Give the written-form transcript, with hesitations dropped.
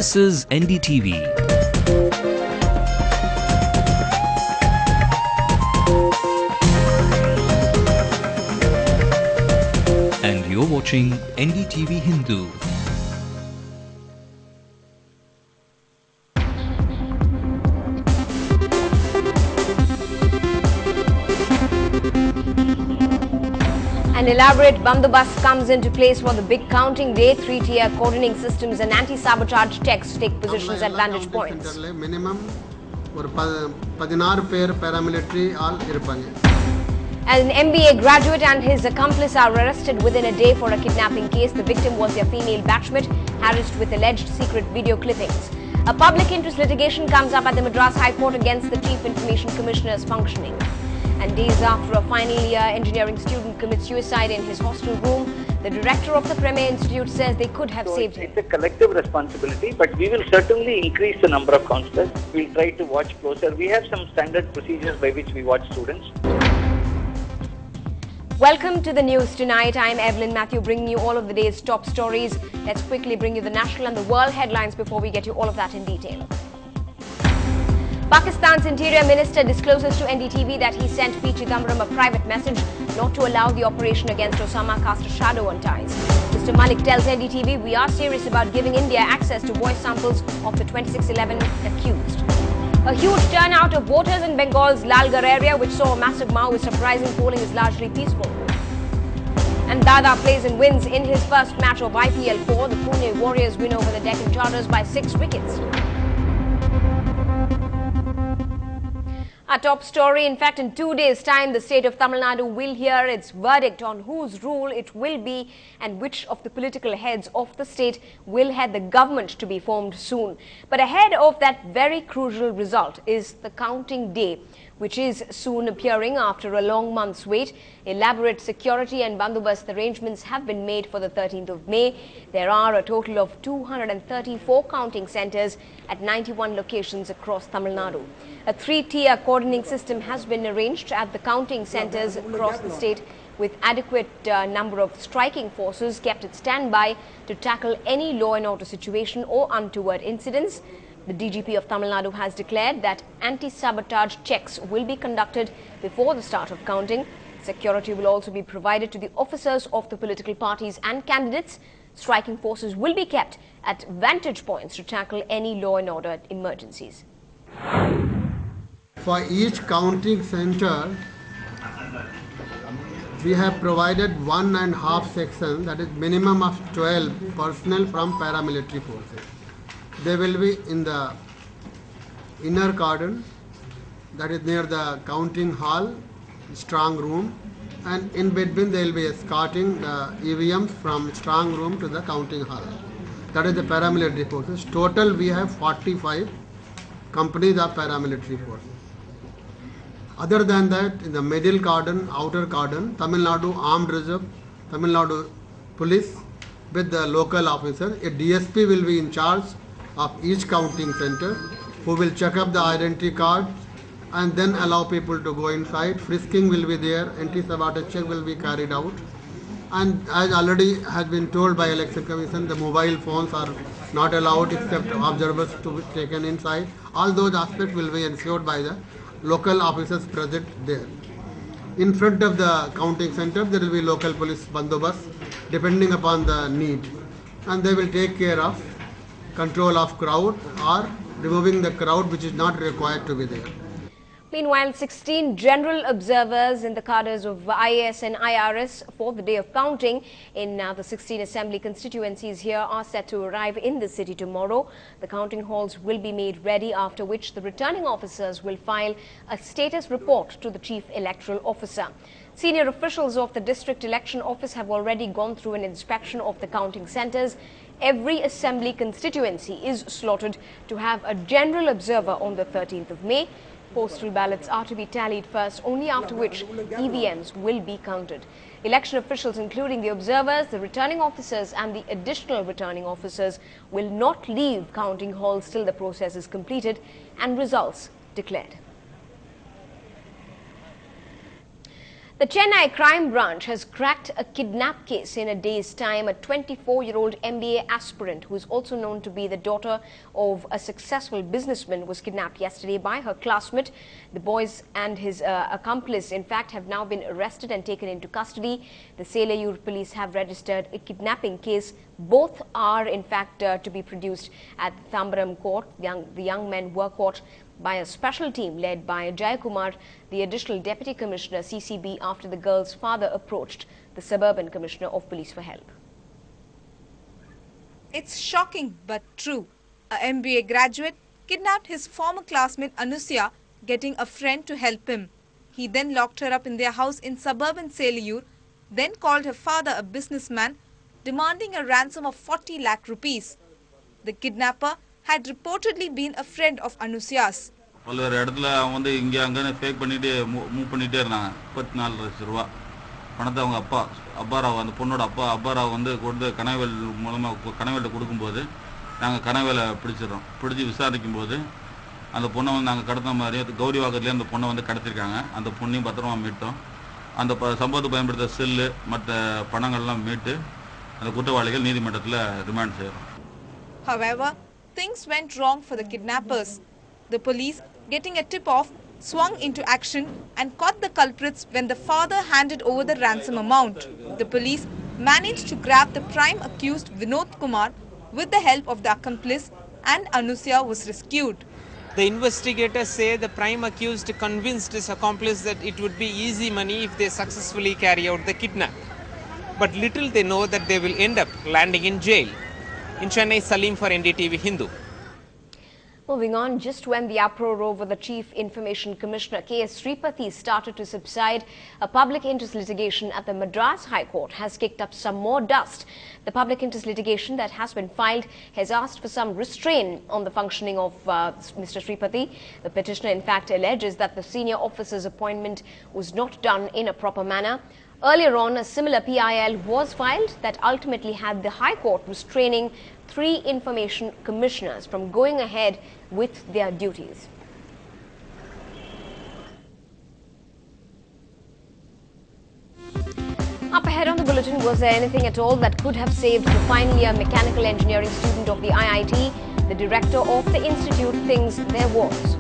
This is NDTV. And you're watching NDTV Hindu. An elaborate bandobast comes into place for the big counting day. 3-tier coordinating systems and anti-sabotage checks take positions at vantage points. Minimum or 16 pair paramilitary all irupanga. An MBA graduate and his accomplice are arrested within a day for a kidnapping case. The victim was their female batchmate, harassed with alleged secret video clippings. A public interest litigation comes up at the Madras High Court against the Chief Information Commissioner's functioning. And days after a final year engineering student commits suicide in his hostel room, the director of the Premier Institute says they could have saved him. It's a collective responsibility, but we will certainly increase the number of counsellors. We'll try to watch closer. We have some standard procedures by which we watch students. Welcome to the news tonight. I'm Evelyn Matthew, bringing you all of the day's top stories. Let's quickly bring you the national and the world headlines before we get you all of that in detail. Pakistan's Interior Minister discloses to NDTV that he sent P. Chidambaram a private message not to allow the operation against Osama cast a shadow on ties. Mr. Malik tells NDTV, we are serious about giving India access to voice samples of the 2611 accused. A huge turnout of voters in Bengal's Lalgarh area, which saw a massive Maoist uprising. Polling is largely peaceful. And Dada plays and wins in his first match of IPL 4. The Pune Warriors win over the Deccan Chargers by 6 wickets. Our top story, in fact, in 2 days' time, the state of Tamil Nadu will hear its verdict on whose rule it will be and which of the political heads of the state will head the government to be formed soon. But ahead of that very crucial result is the counting day, which is soon appearing after a long month's wait. Elaborate security and bandobast arrangements have been made for the 13th of May. There are a total of 234 counting centres at 91 locations across Tamil Nadu. A 3-tier coordinating system has been arranged at the counting centres across the state, with adequate number of striking forces kept at standby to tackle any law and order situation or untoward incidents. The DGP of Tamil Nadu has declared that anti-sabotage checks will be conducted before the start of counting. Security will also be provided to the officers of the political parties and candidates. Striking forces will be kept at vantage points to tackle any law and order emergencies. For each counting center, we have provided 1.5 sections, that is minimum of 12 personnel from paramilitary forces. They will be in the inner cordon, that is near the counting hall, strong room, and in between they will be escorting the EVMs from strong room to the counting hall. That is the paramilitary forces. Total we have 45 companies of paramilitary forces. Other than that, in the middle cordon, outer cordon, Tamil Nadu Armed Reserve, Tamil Nadu Police with the local officer. A DSP will be in charge of each counting center, who will check up the identity card and then allow people to go inside. Frisking will be there, anti-sabotage check will be carried out. And as already has been told by Election Commission, the mobile phones are not allowed except observers to be taken inside. All those aspects will be ensured by the local officers present there. In front of the counting center, there will be local police bandobast depending upon the need. And they will take care of control of crowd or removing the crowd which is not required to be there. Meanwhile, 16 general observers in the cadres of IAS and IRS for the day of counting in the 16 assembly constituencies here are set to arrive in the city tomorrow. The counting halls will be made ready, after which the returning officers will file a status report to the Chief Electoral Officer. Senior officials of the District Election Office have already gone through an inspection of the counting centres. Every assembly constituency is slotted to have a general observer on the 13th of May. Postal ballots are to be tallied first, only after which EVMs will be counted. Election officials, including the observers, the returning officers and the additional returning officers, will not leave counting halls till the process is completed and results declared. The Chennai crime branch has cracked a kidnap case in a day's time. A 24-year-old MBA aspirant, who is also known to be the daughter of a successful businessman, was kidnapped yesterday by her classmate. The boys and his accomplice, in fact, have now been arrested and taken into custody. The Selayur police have registered a kidnapping case. Both are, in fact, to be produced at the Thambaram court. The young men were caught by a special team led by Jayakumar, the additional deputy commissioner CCB, after the girl's father approached the suburban commissioner of police for help. It's shocking but true. A MBA graduate kidnapped his former classmate Anusya, getting a friend to help him. He then locked her up in their house in suburban Selayur, then called her father, a businessman, demanding a ransom of 40 lakh rupees. The kidnapper had reportedly been a friend of Anusya's. பல்வேறு இடத்துல அவங்க வந்து இங்கே அங்கே fake பண்ணிட்டு move பண்ணிகிட்டே இருந்தாங்க. 24 லட்சம் ரூபா பணத்தை அவங்க அப்பாராவ் அந்த பொண்ணோட அப்பாராவ் வந்து கொடுத்து கனவேல் மூலமாக கனவேல்கிட்ட கொடுக்கும்போது நாங்கள் கனவேலை பிடிச்சி விசாரிக்கும் போது அந்த பொண்ணை வந்து நாங்கள் கடத்த மாதிரி கௌரிவாக்கத்துலேயே அந்த பொண்ணை வந்து கடத்திருக்காங்க. அந்த பொண்ணையும் பத்திரமா மீட்டோம். அந்த சம்பவத்தை பயன்படுத்த செல்லு மற்ற பணங்கள்லாம் மீட்டு அந்த குற்றவாளிகள் நீதிமன்றத்தில் ரிமாண்ட் செய்கிறோம். However, things went wrong for the kidnappers. The police, getting a tip-off, swung into action and caught the culprits when the father handed over the ransom amount. The police managed to grab the prime accused Vinod Kumar with the help of the accomplice, and Anusya was rescued. The investigators say the prime accused convinced his accomplice that it would be easy money if they successfully carry out the kidnap. But little they know that they will end up landing in jail. In Chennai, Salim for NDTV Hindu. Moving on, just when the uproar over the Chief Information Commissioner K.S. Sripathi started to subside, a public interest litigation at the Madras High Court has kicked up some more dust. The public interest litigation that has been filed has asked for some restraint on the functioning of Mr. Sripathi. The petitioner, in fact, alleges that the senior officer's appointment was not done in a proper manner. Earlier on, a similar PIL was filed that ultimately had the High Court restraining 3 information commissioners from going ahead with their duties. Up ahead on the bulletin, was there anything at all that could have saved the final year mechanical engineering student of the IIT? The director of the institute thinks there was.